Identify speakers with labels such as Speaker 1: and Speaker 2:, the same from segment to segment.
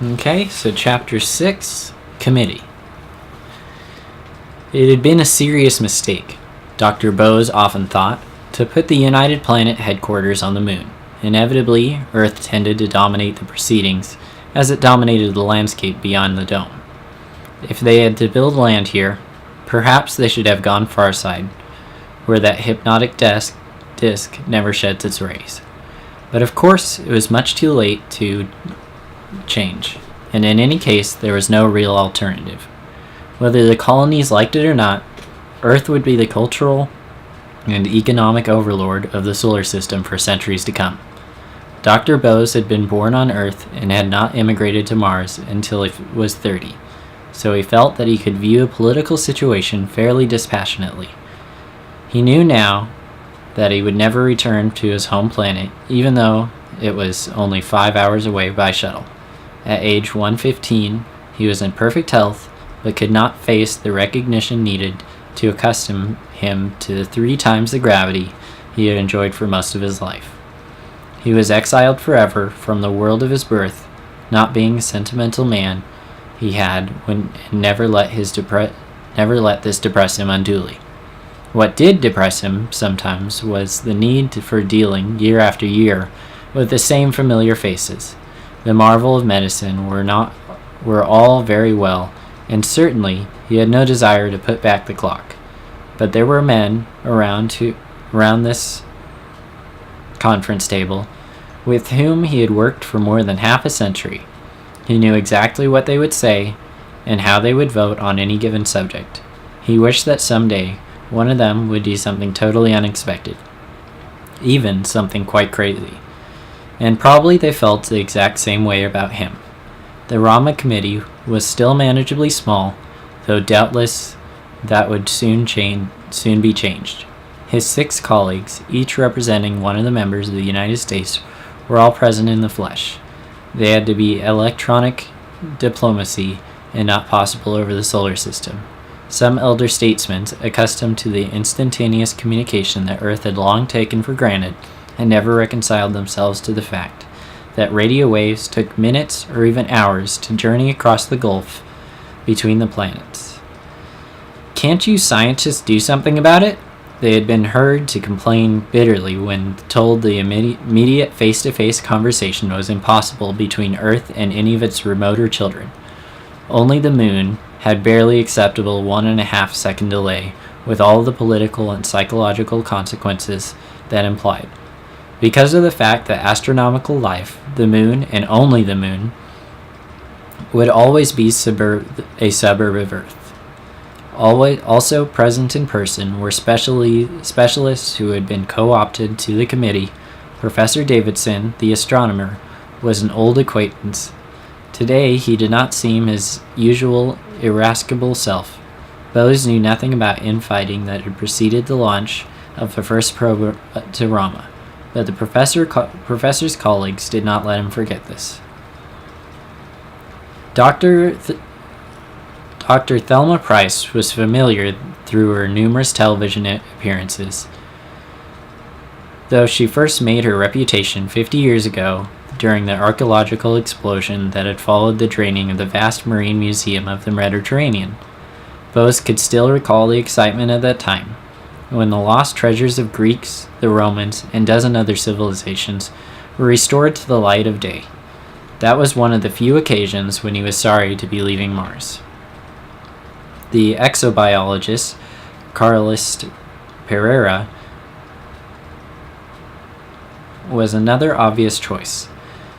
Speaker 1: Okay, so Chapter 6, Committee. It had been a serious mistake, Dr. Bose often thought, to put the United Planet headquarters on the moon. Inevitably, Earth tended to dominate the proceedings, as it dominated the landscape beyond the dome. If they had to build land here, perhaps they should have gone farside, where that hypnotic disk never sheds its rays. But of course, it was much too late to change, and in any case, there was no real alternative. Whether the colonies liked it or not, Earth would be the cultural and economic overlord of the solar system for centuries to come. Dr. Bose had been born on Earth and had not immigrated to Mars until he was 30, so he felt that he could view a political situation fairly dispassionately. He knew now that he would never return to his home planet, even though it was only 5 hours away by shuttle. At age 115, he was in perfect health, but could not face the recognition needed to accustom him to 3 times the gravity he had enjoyed for most of his life. He was exiled forever from the world of his birth, not being a sentimental man he had when never let this depress him unduly. What did depress him sometimes was the need for dealing year after year with the same familiar faces. The marvel of medicine were all very well, and certainly he had no desire to put back the clock. But there were men around this conference table with whom he had worked for more than half a century. He knew exactly what they would say and how they would vote on any given subject. He wished that someday one of them would do something totally unexpected, even something quite crazy. And probably they felt the exact same way about him. The Rama committee was still manageably small, though doubtless that would soon be changed. His 6 colleagues, each representing one of the members of the United States, were all present in the flesh. They had to be electronic diplomacy and not possible over the solar system. Some elder statesmen, accustomed to the instantaneous communication that Earth had long taken for granted, had never reconciled themselves to the fact that radio waves took minutes or even hours to journey across the gulf between the planets. "Can't you scientists do something about it?" They had been heard to complain bitterly when told the immediate face-to-face conversation was impossible between Earth and any of its remoter children. Only the moon had barely acceptable 1.5 second delay, with all the political and psychological consequences that implied. Because of the fact that astronomical life, the moon, and only the moon, would always be a suburb of Earth. Also present in person were specialists who had been co-opted to the committee. Professor Davidson, the astronomer, was an old acquaintance. Today he did not seem his usual irascible self. Bose knew nothing about infighting that had preceded the launch of the first probe to Rama, but the professor's colleagues did not let him forget this. Dr. Thelma Price was familiar through her numerous television appearances, though she first made her reputation 50 years ago during the archaeological explosion that had followed the draining of the vast marine museum of the Mediterranean. Bose could still recall the excitement of that time, when the lost treasures of Greeks, the Romans, and dozen other civilizations were restored to the light of day. That was one of the few occasions when he was sorry to be leaving Mars. The exobiologist, Carlos Pereira, was another obvious choice.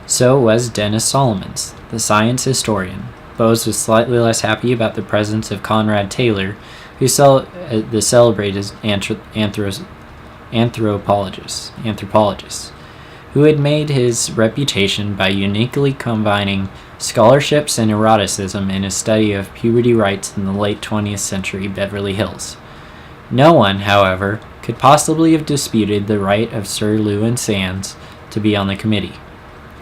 Speaker 1: So was Dennis Solomons, the science historian. Bose was slightly less happy about the presence of Conrad Taylor, the celebrated anthropologist, who had made his reputation by uniquely combining scholarships and eroticism in his study of puberty rites in the late 20th century Beverly Hills. No one, however, could possibly have disputed the right of Sir Lewin Sands to be on the committee.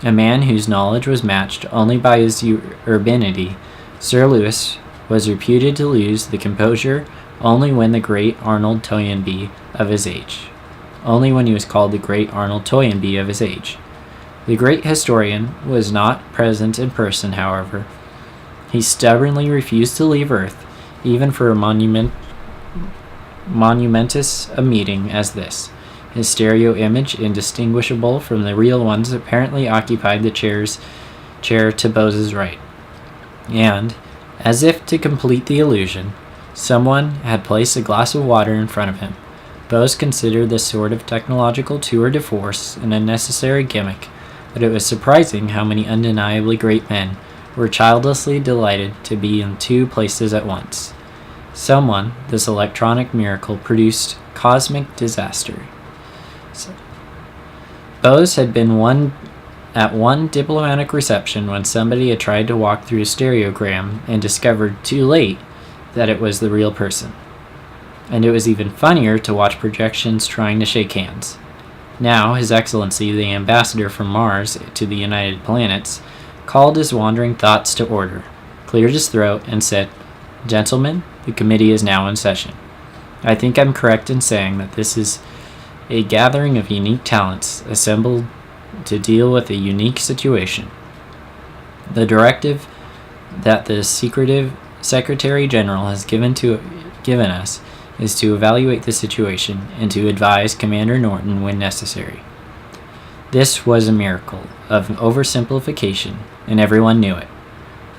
Speaker 1: A man whose knowledge was matched only by his urbanity, Sir Lewis was reputed to lose the composure only when the great Arnold Toynbee of his age. Only when he was called the great Arnold Toynbee of his age. The great historian was not present in person, however. He stubbornly refused to leave Earth, even for a monumentous a meeting as this. His stereo image, indistinguishable from the real ones, apparently occupied the chair to Bose's right. And, as if to complete the illusion, someone had placed a glass of water in front of him. Bose considered this sort of technological tour de force an unnecessary gimmick, but it was surprising how many undeniably great men were childlessly delighted to be in two places at once. Someone, this electronic miracle produced cosmic disaster. Bose had been at one diplomatic reception when somebody had tried to walk through a stereogram and discovered too late that it was the real person. And it was even funnier to watch projections trying to shake hands. Now, His Excellency, the ambassador from Mars to the United Planets, called his wandering thoughts to order, cleared his throat, and said, "Gentlemen, the committee is now in session. I think I'm correct in saying that this is a gathering of unique talents assembled to deal with a unique situation. The directive that the secretive Secretary General has given us is to evaluate the situation and to advise Commander Norton when necessary." This was a miracle of oversimplification, and everyone knew it.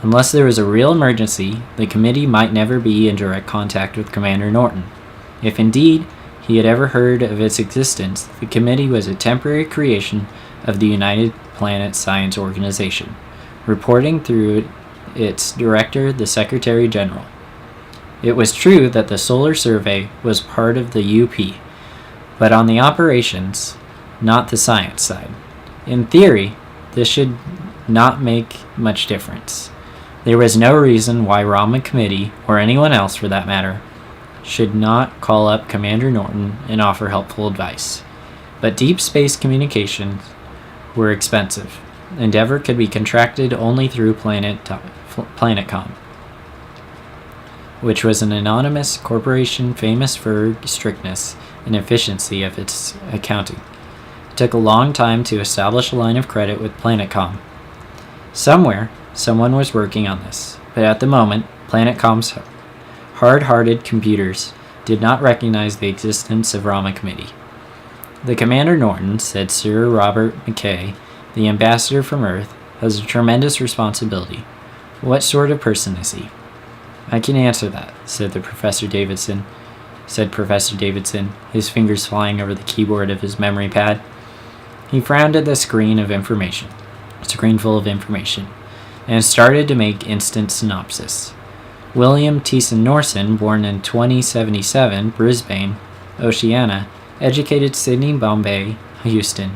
Speaker 1: Unless there was a real emergency, the committee might never be in direct contact with Commander Norton. If indeed he had ever heard of its existence, the committee was a temporary creation of the United Planets Science Organization, reporting through its director, the Secretary General. It was true that the Solar Survey was part of the UP, but on the operations, not the science side. In theory, this should not make much difference. There was no reason why Rama Committee, or anyone else for that matter, should not call up Commander Norton and offer helpful advice. But deep space communications were expensive. Endeavor could be contracted only through Planetcom, which was an anonymous corporation famous for strictness and efficiency of its accounting. It took a long time to establish a line of credit with Planetcom. Somewhere, someone was working on this, but at the moment, Planetcom's hard-hearted computers did not recognize the existence of Rama Committee. "The Commander Norton," said Sir Robert Mackay, the ambassador from Earth, "has a tremendous responsibility. What sort of person is he?" "I can answer that," said Professor Davidson, his fingers flying over the keyboard of his memory pad. He frowned at the screen full of information, and started to make instant synopsis. William Thiessen Norson, born in 2077, Brisbane, Oceania, educated Sydney, Bombay, Houston.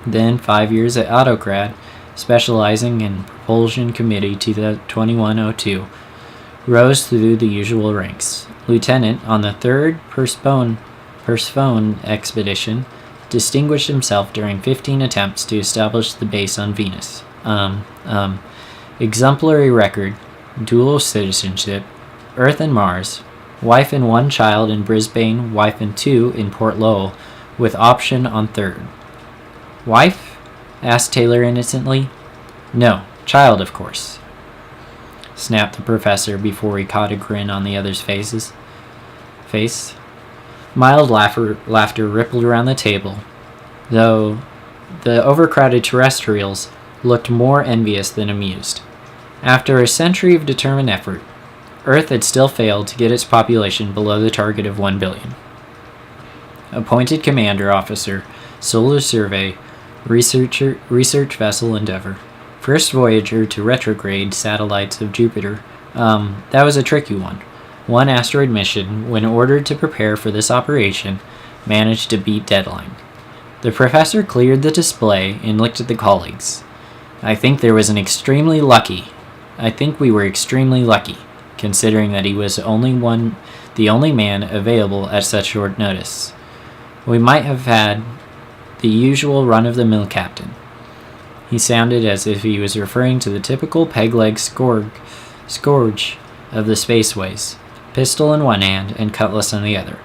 Speaker 1: Then 5 years at Autograd, specializing in propulsion committee to the 2102, rose through the usual ranks. Lieutenant on the 3rd Persephone expedition, distinguished himself during 15 attempts to establish the base on Venus. Exemplary record, dual citizenship, Earth and Mars, wife and 1 child in Brisbane, wife and 2 in Port Lowell, with option on 3rd. "Wife?" asked Taylor innocently. "No, child, of course," snapped the professor before he caught a grin on the other's face. Mild laughter rippled around the table, though the overcrowded terrestrials looked more envious than amused. After a century of determined effort, Earth had still failed to get its population below the target of 1 billion. Appointed Commander Officer, Solar Survey, Research Vessel Endeavor. First Voyager to retrograde satellites of Jupiter. That was a tricky one. One asteroid mission, when ordered to prepare for this operation, managed to beat deadline. The professor cleared the display and looked at the colleagues. I think we were extremely lucky, considering that he was the only man available at such short notice. We might have had the usual run-of-the-mill captain. He sounded as if he was referring to the typical peg-leg scourge of the spaceways, pistol in one hand and cutlass in the other.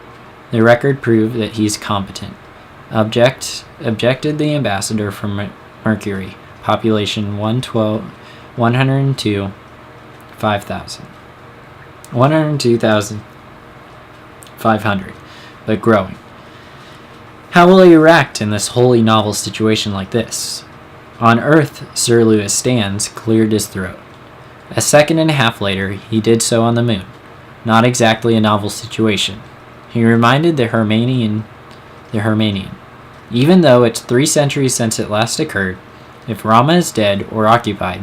Speaker 1: The record proved that he's competent. Objected the ambassador from Mercury, population 102, 5,000. 102,500, but growing. How will he react in this wholly novel situation like this? On Earth, Sir Lewis Stans cleared his throat. A second and a half later, he did so on the moon. Not exactly a novel situation. He reminded the Hermanian. Even though it's 3 centuries since it last occurred, if Rama is dead or occupied,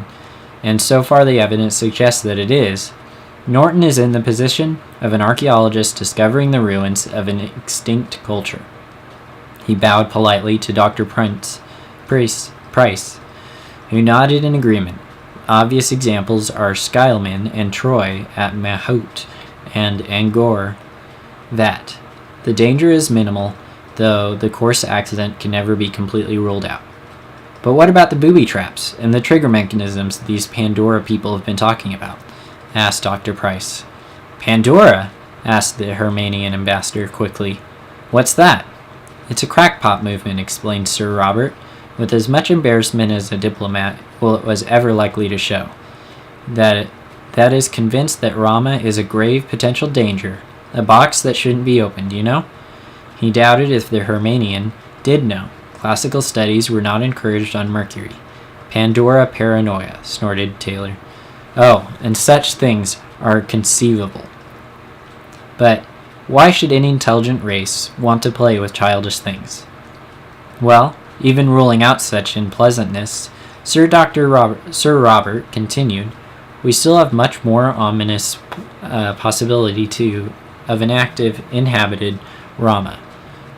Speaker 1: and so far the evidence suggests that it is, Norton is in the position of an archaeologist discovering the ruins of an extinct culture. He bowed politely to Dr. Price, who nodded in agreement. Obvious examples are Skyleman and Troy at Mahout and Angkor Wat. The danger is minimal, though the course accident can never be completely ruled out. But what about the booby traps and the trigger mechanisms these Pandora people have been talking about? Asked Dr. Price. Pandora? Asked the Hermanian ambassador quickly. What's that? It's a crackpot movement, explained Sir Robert, with as much embarrassment as a diplomat was ever likely to show. That is convinced that Rama is a grave potential danger, a box that shouldn't be opened, you know? He doubted if the Hermanian did know. Classical studies were not encouraged on Mercury. Pandora paranoia, snorted Taylor. Oh, and such things are conceivable. But why should any intelligent race want to play with childish things? Well, even ruling out such unpleasantness, Sir Robert continued, we still have much more ominous possibility of an active, inhabited Rama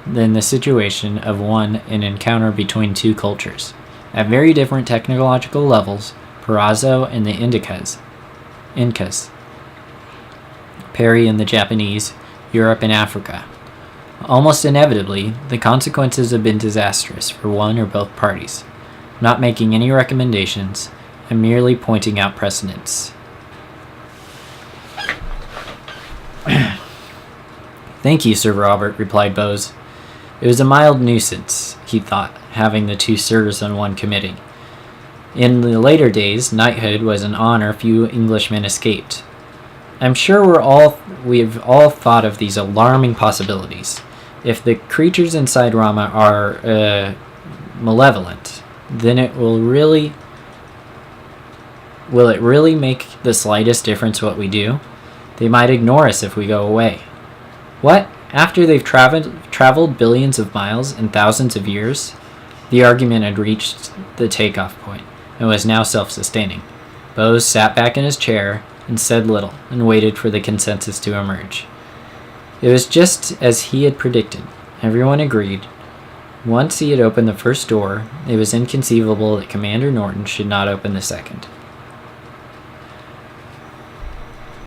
Speaker 1: than the situation of an encounter between 2 cultures. At very different technological levels, Perazzo and the Incas, Perry and the Japanese, Europe and Africa. Almost inevitably, the consequences have been disastrous for one or both parties. I'm not making any recommendations, I'm merely pointing out precedents. Thank you, Sir Robert, replied Bose. It was a mild nuisance, he thought, having the 2 sirs on one committee. In the later days, knighthood was an honor few Englishmen escaped. I'm sure we've all thought of these alarming possibilities. If the creatures inside Rama are malevolent, then will it really make the slightest difference what we do? They might ignore us if we go away. What? After they've traveled billions of miles and thousands of years? The argument had reached the takeoff point and was now self-sustaining. Bose sat back in his chair and said little and waited for the consensus to emerge. It was just as he had predicted. Everyone agreed. Once he had opened the first door, it was inconceivable that Commander Norton should not open the second.